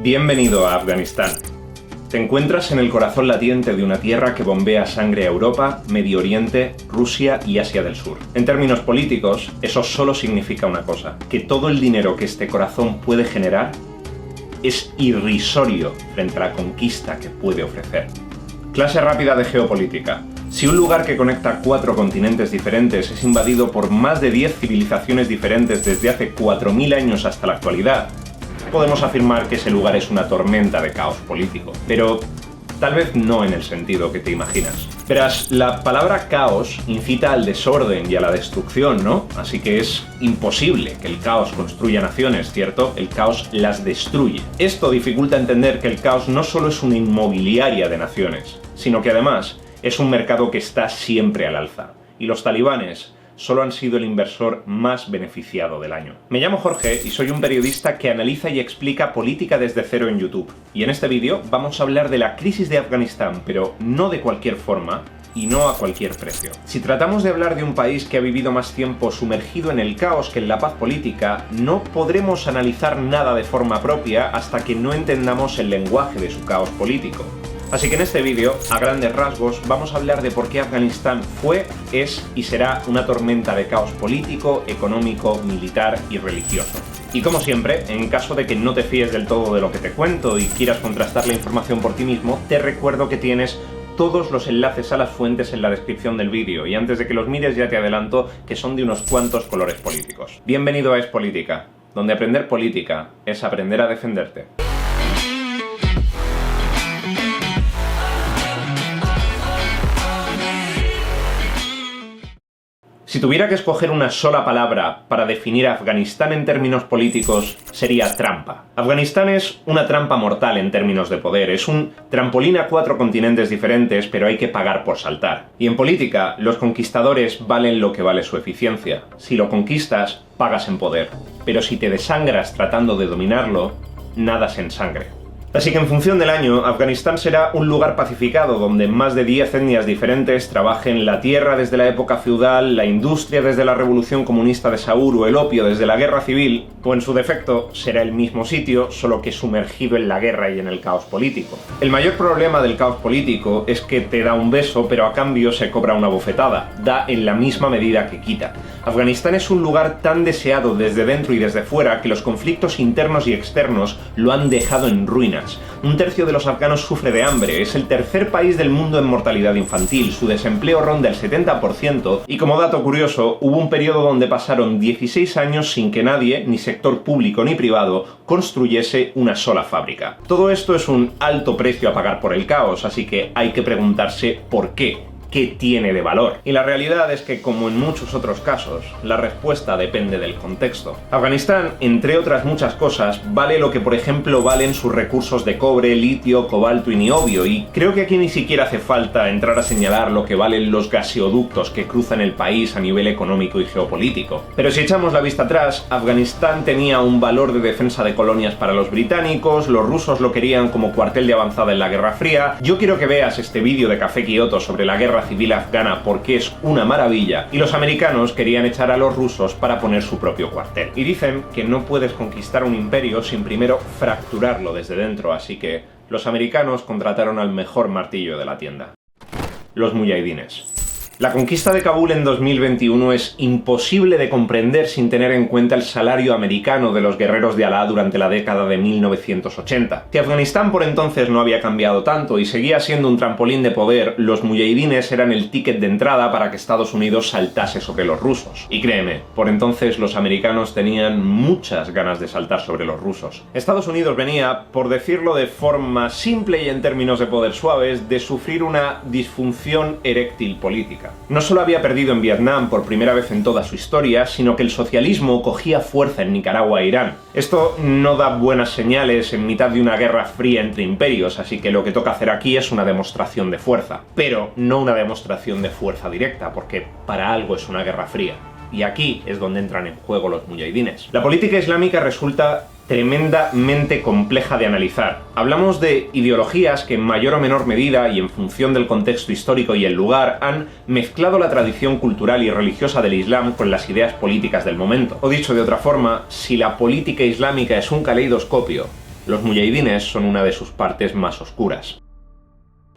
Bienvenido a Afganistán. Te encuentras en el corazón latiente de una tierra que bombea sangre a Europa, Medio Oriente, Rusia y Asia del Sur. En términos políticos, eso solo significa una cosa: que todo el dinero que este corazón puede generar es irrisorio frente a la conquista que puede ofrecer. Clase rápida de geopolítica. Si un lugar que conecta 4 continentes diferentes es invadido por más de 10 civilizaciones diferentes desde hace 4000 años hasta la actualidad, podemos afirmar que ese lugar es una tormenta de caos político. Pero tal vez no en el sentido que te imaginas. Verás, la palabra caos incita al desorden y a la destrucción, ¿no? Así que es imposible que el caos construya naciones, ¿cierto? El caos las destruye. Esto dificulta entender que el caos no solo es una inmobiliaria de naciones, sino que además es un mercado que está siempre al alza. Y los talibanes solo han sido el inversor más beneficiado del año. Me llamo Jorge y soy un periodista que analiza y explica política desde cero en YouTube. Y en este vídeo vamos a hablar de la crisis de Afganistán, pero no de cualquier forma y no a cualquier precio. Si tratamos de hablar de un país que ha vivido más tiempo sumergido en el caos que en la paz política, no podremos analizar nada de forma propia hasta que no entendamos el lenguaje de su caos político. Así que en este vídeo, a grandes rasgos, vamos a hablar de por qué Afganistán fue, es y será una tormenta de caos político, económico, militar y religioso. Y como siempre, en caso de que no te fíes del todo de lo que te cuento y quieras contrastar la información por ti mismo, te recuerdo que tienes todos los enlaces a las fuentes en la descripción del vídeo, y antes de que los mires ya te adelanto que son de unos cuantos colores políticos. Bienvenido a Es Política, donde aprender política es aprender a defenderte. Si tuviera que escoger una sola palabra para definir a Afganistán en términos políticos, sería trampa. Afganistán es una trampa mortal en términos de poder, es un trampolín a 4 continentes diferentes, pero hay que pagar por saltar. Y en política, los conquistadores valen lo que vale su eficiencia. Si lo conquistas, pagas en poder. Pero si te desangras tratando de dominarlo, nadas en sangre. Así que en función del año, Afganistán será un lugar pacificado donde más de 10 etnias diferentes trabajen la tierra desde la época feudal, la industria desde la revolución comunista de Saur o el opio desde la guerra civil, o en su defecto será el mismo sitio, solo que sumergido en la guerra y en el caos político. El mayor problema del caos político es que te da un beso, pero a cambio se cobra una bofetada, da en la misma medida que quita. Afganistán es un lugar tan deseado desde dentro y desde fuera que los conflictos internos y externos lo han dejado en ruinas. Un tercio de los afganos sufre de hambre, es el tercer país del mundo en mortalidad infantil, su desempleo ronda el 70% y, como dato curioso, hubo un periodo donde pasaron 16 años sin que nadie, ni sector público ni privado, construyese una sola fábrica. Todo esto es un alto precio a pagar por el caos, así que hay que preguntarse por qué. ¿Qué tiene de valor? Y la realidad es que, como en muchos otros casos, la respuesta depende del contexto. Afganistán, entre otras muchas cosas, vale lo que por ejemplo valen sus recursos de cobre, litio, cobalto y niobio, y creo que aquí ni siquiera hace falta entrar a señalar lo que valen los gaseoductos que cruzan el país a nivel económico y geopolítico. Pero si echamos la vista atrás, Afganistán tenía un valor de defensa de colonias para los británicos, los rusos lo querían como cuartel de avanzada en la Guerra Fría. Yo quiero que veas este vídeo de Café Kioto sobre la guerra civil afgana porque es una maravilla, y los americanos querían echar a los rusos para poner su propio cuartel. Y dicen que no puedes conquistar un imperio sin primero fracturarlo desde dentro, así que los americanos contrataron al mejor martillo de la tienda: los muyahidines. La conquista de Kabul en 2021 es imposible de comprender sin tener en cuenta el salario americano de los guerreros de Alá durante la década de 1980. Si Afganistán por entonces no había cambiado tanto y seguía siendo un trampolín de poder, los muyahidines eran el ticket de entrada para que Estados Unidos saltase sobre los rusos. Y créeme, por entonces los americanos tenían muchas ganas de saltar sobre los rusos. Estados Unidos venía, por decirlo de forma simple y en términos de poder suaves, de sufrir una disfunción eréctil política. No solo había perdido en Vietnam por primera vez en toda su historia, sino que el socialismo cogía fuerza en Nicaragua e Irán. Esto no da buenas señales en mitad de una guerra fría entre imperios, así que lo que toca hacer aquí es una demostración de fuerza. Pero no una demostración de fuerza directa, porque para algo es una guerra fría. Y aquí es donde entran en juego los muyahidines. La política islámica resulta tremendamente compleja de analizar. Hablamos de ideologías que en mayor o menor medida y en función del contexto histórico y el lugar han mezclado la tradición cultural y religiosa del Islam con las ideas políticas del momento. O dicho de otra forma, si la política islámica es un caleidoscopio, Los muyahidines son una de sus partes más oscuras.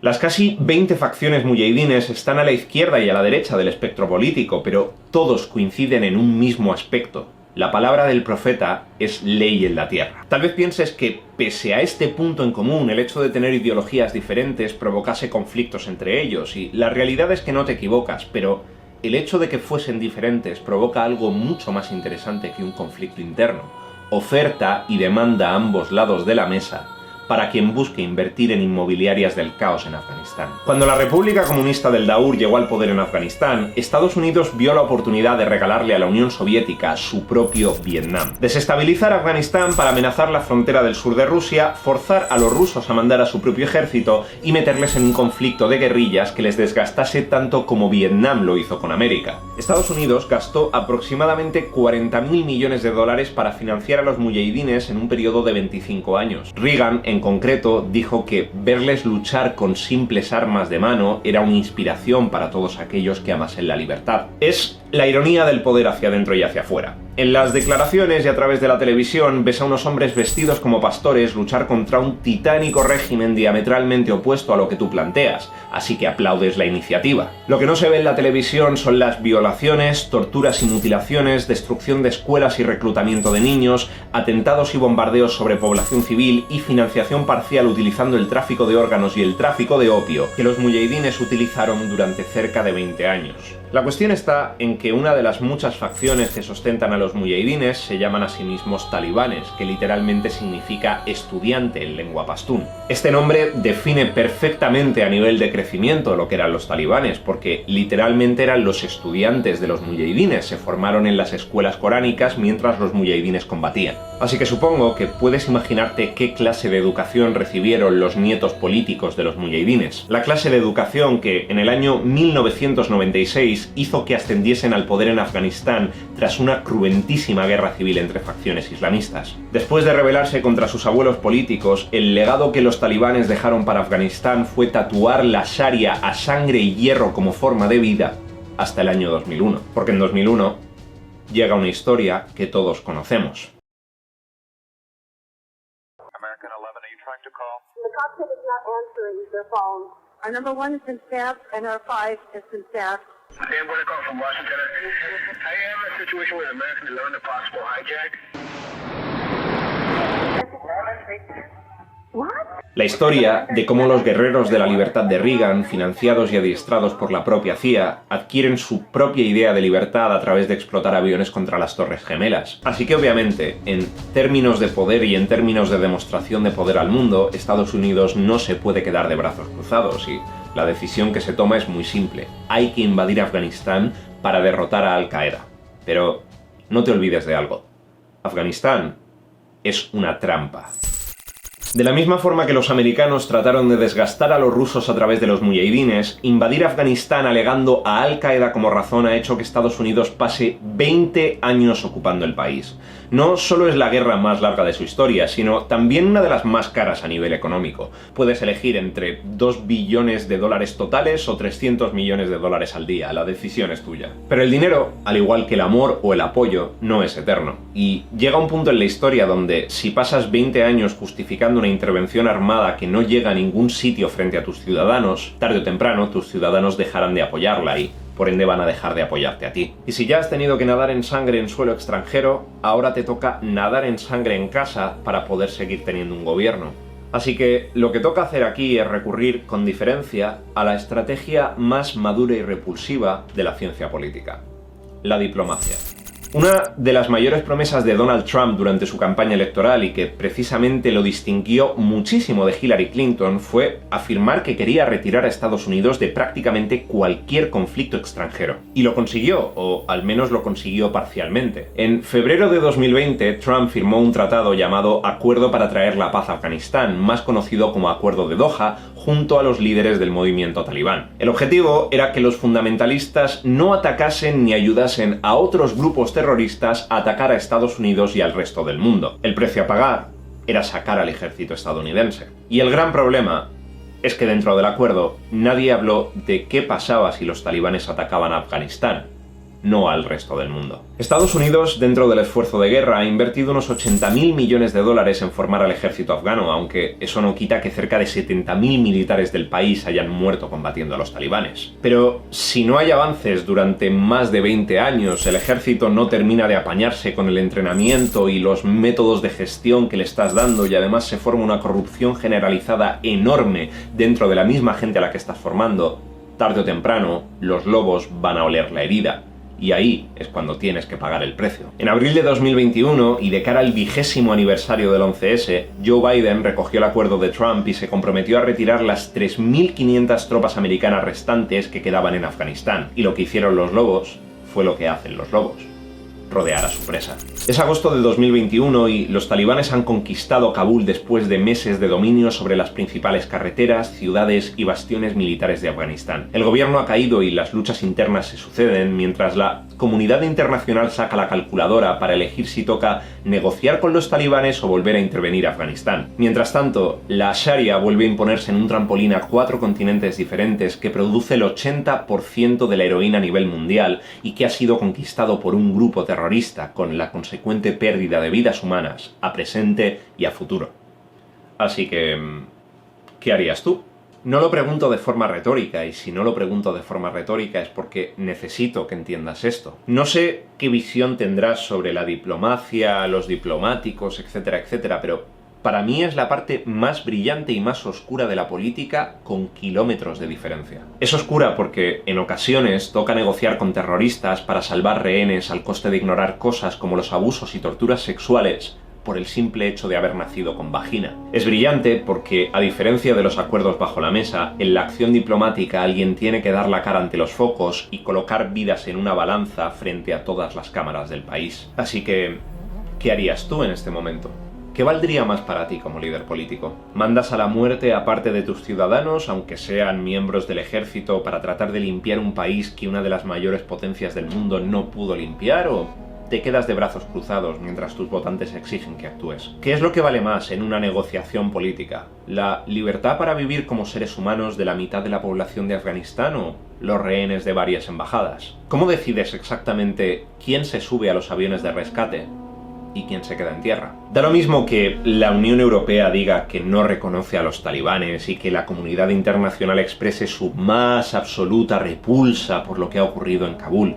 Las casi 20 facciones muyahidines están a la izquierda y a la derecha del espectro político, pero todos coinciden en un mismo aspecto. La palabra del profeta es ley en la tierra. Tal vez pienses que, pese a este punto en común, el hecho de tener ideologías diferentes provocase conflictos entre ellos, y la realidad es que no te equivocas, pero el hecho de que fuesen diferentes provoca algo mucho más interesante que un conflicto interno: oferta y demanda a ambos lados de la mesa para quien busque invertir en inmobiliarias del caos en Afganistán. Cuando la República Comunista del Daur llegó al poder en Afganistán, Estados Unidos vio la oportunidad de regalarle a la Unión Soviética su propio Vietnam. Desestabilizar Afganistán para amenazar la frontera del sur de Rusia, forzar a los rusos a mandar a su propio ejército y meterles en un conflicto de guerrillas que les desgastase tanto como Vietnam lo hizo con América. Estados Unidos gastó aproximadamente 40.000 millones de dólares para financiar a los muyahidines en un periodo de 25 años. Reagan, en concreto, dijo que verles luchar con simples armas de mano era una inspiración para todos aquellos que amasen la libertad. Es la ironía del poder hacia adentro y hacia afuera. En las declaraciones y a través de la televisión ves a unos hombres vestidos como pastores luchar contra un titánico régimen diametralmente opuesto a lo que tú planteas, así que aplaudes la iniciativa. Lo que no se ve en la televisión son las violaciones, torturas y mutilaciones, destrucción de escuelas y reclutamiento de niños, atentados y bombardeos sobre población civil y financiación parcial utilizando el tráfico de órganos y el tráfico de opio que los muyahidines utilizaron durante cerca de 20 años. La cuestión está en que una de las muchas facciones que sustentan a los muyahidines se llaman a sí mismos talibanes, que literalmente significa estudiante en lengua pastún. Este nombre define perfectamente a nivel de crecimiento lo que eran los talibanes, porque literalmente eran los estudiantes de los muyahidines, se formaron en las escuelas coránicas mientras los muyahidines combatían. Así que supongo que puedes imaginarte qué clase de educación recibieron los nietos políticos de los muyahidines. La clase de educación que en el año 1996 hizo que ascendiesen al poder en Afganistán tras una cruentísima guerra civil entre facciones islamistas. Después de rebelarse contra sus abuelos políticos, el legado que los talibanes dejaron para Afganistán fue tatuar la Sharia a sangre y hierro como forma de vida hasta el año 2001. Porque en 2001 llega una historia que todos conocemos. The cockpit is not answering their phone. Our number 1 has been staffed and our 5 has been staffed. I am going to call from Washington. I am in a situation with American to learn the possible hijack. What? La historia de cómo los guerreros de la libertad de Reagan, financiados y adiestrados por la propia CIA, adquieren su propia idea de libertad a través de explotar aviones contra las Torres Gemelas. Así que obviamente, en términos de poder y en términos de demostración de poder al mundo, Estados Unidos no se puede quedar de brazos cruzados y la decisión que se toma es muy simple. Hay que invadir Afganistán para derrotar a Al Qaeda. Pero no te olvides de algo. Afganistán es una trampa. De la misma forma que los americanos trataron de desgastar a los rusos a través de los muyahidines, invadir Afganistán alegando a Al Qaeda como razón ha hecho que Estados Unidos pase 20 años ocupando el país. No solo es la guerra más larga de su historia, sino también una de las más caras a nivel económico. Puedes elegir entre 2 billones de dólares totales o 300 millones de dólares al día, la decisión es tuya. Pero el dinero, al igual que el amor o el apoyo, no es eterno. Y llega un punto en la historia donde, si pasas 20 años justificando una intervención armada que no llega a ningún sitio frente a tus ciudadanos, tarde o temprano tus ciudadanos dejarán de apoyarla y, por ende, van a dejar de apoyarte a ti. Y si ya has tenido que nadar en sangre en suelo extranjero, ahora te toca nadar en sangre en casa para poder seguir teniendo un gobierno. Así que lo que toca hacer aquí es recurrir, con diferencia, a la estrategia más madura y repulsiva de la ciencia política: la diplomacia. Una de las mayores promesas de Donald Trump durante su campaña electoral y que precisamente lo distinguió muchísimo de Hillary Clinton fue afirmar que quería retirar a Estados Unidos de prácticamente cualquier conflicto extranjero. Y lo consiguió, o al menos lo consiguió parcialmente. En febrero de 2020, Trump firmó un tratado llamado Acuerdo para traer la paz a Afganistán, más conocido como Acuerdo de Doha, junto a los líderes del movimiento talibán. El objetivo era que los fundamentalistas no atacasen ni ayudasen a otros grupos terroristas a atacar a Estados Unidos y al resto del mundo. El precio a pagar era sacar al ejército estadounidense. Y el gran problema es que dentro del acuerdo nadie habló de qué pasaba si los talibanes atacaban a Afganistán. no al resto del mundo. Estados Unidos, dentro del esfuerzo de guerra, ha invertido unos 80.000 millones de dólares en formar al ejército afgano, aunque eso no quita que cerca de 70.000 militares del país hayan muerto combatiendo a los talibanes. Pero si no hay avances durante más de 20 años, el ejército no termina de apañarse con el entrenamiento y los métodos de gestión que le estás dando, y además se forma una corrupción generalizada enorme dentro de la misma gente a la que estás formando, tarde o temprano los lobos van a oler la herida. Y ahí es cuando tienes que pagar el precio. En abril de 2021, y de cara al 20º aniversario del 11S, Joe Biden recogió el acuerdo de Trump y se comprometió a retirar las 3.500 tropas americanas restantes que quedaban en Afganistán. Y lo que hicieron los lobos fue lo que hacen los lobos: rodear a su presa. Es agosto de 2021 y los talibanes han conquistado Kabul después de meses de dominio sobre las principales carreteras, ciudades y bastiones militares de Afganistán. El gobierno ha caído y las luchas internas se suceden mientras la comunidad internacional saca la calculadora para elegir si toca negociar con los talibanes o volver a intervenir a Afganistán. Mientras tanto, la Sharia vuelve a imponerse en un trampolín a 4 continentes diferentes que produce el 80% de la heroína a nivel mundial y que ha sido conquistado por un grupo terrorista con la consecuente pérdida de vidas humanas a presente y a futuro. Así que, ¿qué harías tú? No lo pregunto de forma retórica, y si no lo pregunto de forma retórica es porque necesito que entiendas esto. No sé qué visión tendrás sobre la diplomacia, los diplomáticos, etcétera, etcétera, pero para mí es la parte más brillante y más oscura de la política, con kilómetros de diferencia. Es oscura porque en ocasiones toca negociar con terroristas para salvar rehenes al coste de ignorar cosas como los abusos y torturas sexuales por el simple hecho de haber nacido con vagina. Es brillante porque, a diferencia de los acuerdos bajo la mesa, en la acción diplomática alguien tiene que dar la cara ante los focos y colocar vidas en una balanza frente a todas las cámaras del país. Así que, ¿qué harías tú en este momento? ¿Qué valdría más para ti como líder político? ¿Mandas a la muerte a parte de tus ciudadanos, aunque sean miembros del ejército, para tratar de limpiar un país que una de las mayores potencias del mundo no pudo limpiar, o te quedas de brazos cruzados mientras tus votantes exigen que actúes? ¿Qué es lo que vale más en una negociación política? ¿La libertad para vivir como seres humanos de la mitad de la población de Afganistán o los rehenes de varias embajadas? ¿Cómo decides exactamente quién se sube a los aviones de rescate y quién se queda en tierra? Da lo mismo que la Unión Europea diga que no reconoce a los talibanes y que la comunidad internacional exprese su más absoluta repulsa por lo que ha ocurrido en Kabul.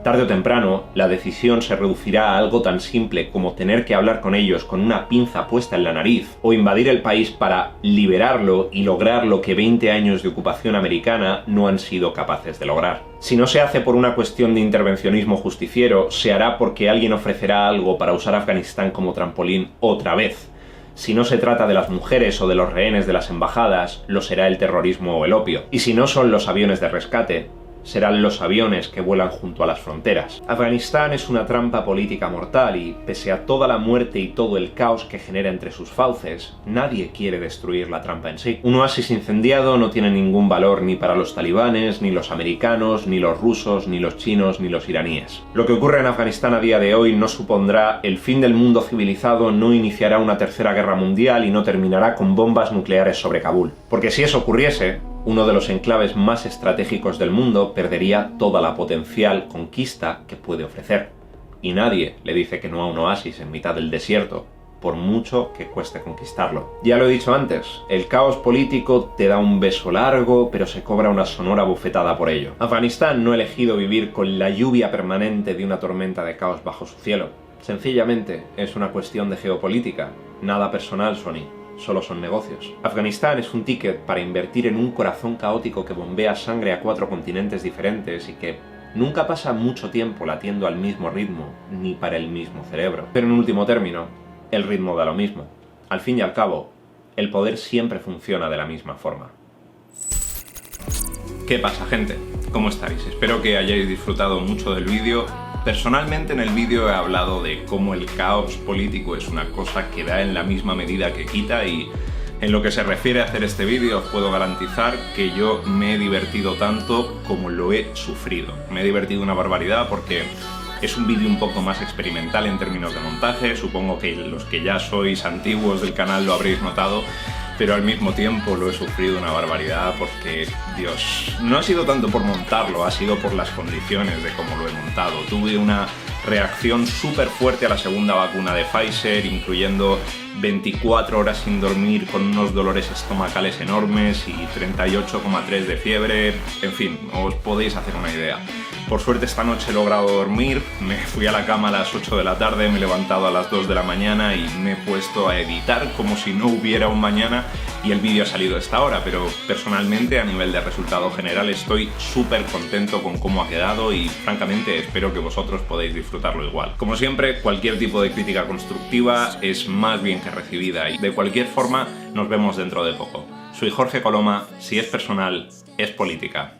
Tarde o temprano, la decisión se reducirá a algo tan simple como tener que hablar con ellos con una pinza puesta en la nariz, o invadir el país para liberarlo y lograr lo que 20 años de ocupación americana no han sido capaces de lograr. Si no se hace por una cuestión de intervencionismo justiciero, se hará porque alguien ofrecerá algo para usar Afganistán como trampolín otra vez. Si no se trata de las mujeres o de los rehenes de las embajadas, lo será el terrorismo o el opio. Y si no son los aviones de rescate, serán los aviones que vuelan junto a las fronteras. Afganistán es una trampa política mortal y, pese a toda la muerte y todo el caos que genera entre sus fauces, nadie quiere destruir la trampa en sí. Un oasis incendiado no tiene ningún valor ni para los talibanes, ni los americanos, ni los rusos, ni los chinos, ni los iraníes. Lo que ocurre en Afganistán a día de hoy no supondrá el fin del mundo civilizado, no iniciará una tercera guerra mundial y no terminará con bombas nucleares sobre Kabul. Porque si eso ocurriese, uno de los enclaves más estratégicos del mundo perdería toda la potencial conquista que puede ofrecer. Y nadie le dice que no a un oasis en mitad del desierto, por mucho que cueste conquistarlo. Ya lo he dicho antes, el caos político te da un beso largo, pero se cobra una sonora bofetada por ello. Afganistán no ha elegido vivir con la lluvia permanente de una tormenta de caos bajo su cielo. Sencillamente, es una cuestión de geopolítica, nada personal, Sony. Solo son negocios. Afganistán es un ticket para invertir en un corazón caótico que bombea sangre a 4 continentes diferentes y que nunca pasa mucho tiempo latiendo al mismo ritmo, ni para el mismo cerebro. Pero en último término, el ritmo da lo mismo. Al fin y al cabo, el poder siempre funciona de la misma forma. ¿Qué pasa, gente? ¿Cómo estáis? Espero que hayáis disfrutado mucho del vídeo. Personalmente en el vídeo he hablado de cómo el caos político es una cosa que da en la misma medida que quita, y en lo que se refiere a hacer este vídeo os puedo garantizar que yo me he divertido tanto como lo he sufrido. Me he divertido una barbaridad porque es un vídeo un poco más experimental en términos de montaje, supongo que los que ya sois antiguos del canal lo habréis notado, pero al mismo tiempo lo he sufrido una barbaridad porque, Dios, no ha sido tanto por montarlo, ha sido por las condiciones de cómo lo he montado. Tuve una reacción súper fuerte a la segunda vacuna de Pfizer, incluyendo 24 horas sin dormir con unos dolores estomacales enormes y 38,3 de fiebre. En fin, os podéis hacer una idea. Por suerte esta noche he logrado dormir, me fui a la cama a las 8 de la tarde, me he levantado a las 2 de la mañana y me he puesto a editar como si no hubiera un mañana y el vídeo ha salido a esta hora, pero personalmente a nivel de resultado general estoy súper contento con cómo ha quedado y francamente espero que vosotros podáis disfrutarlo igual. Como siempre, cualquier tipo de crítica constructiva es más bien que recibida y de cualquier forma nos vemos dentro de poco. Soy Jorge Coloma, si es personal, es política.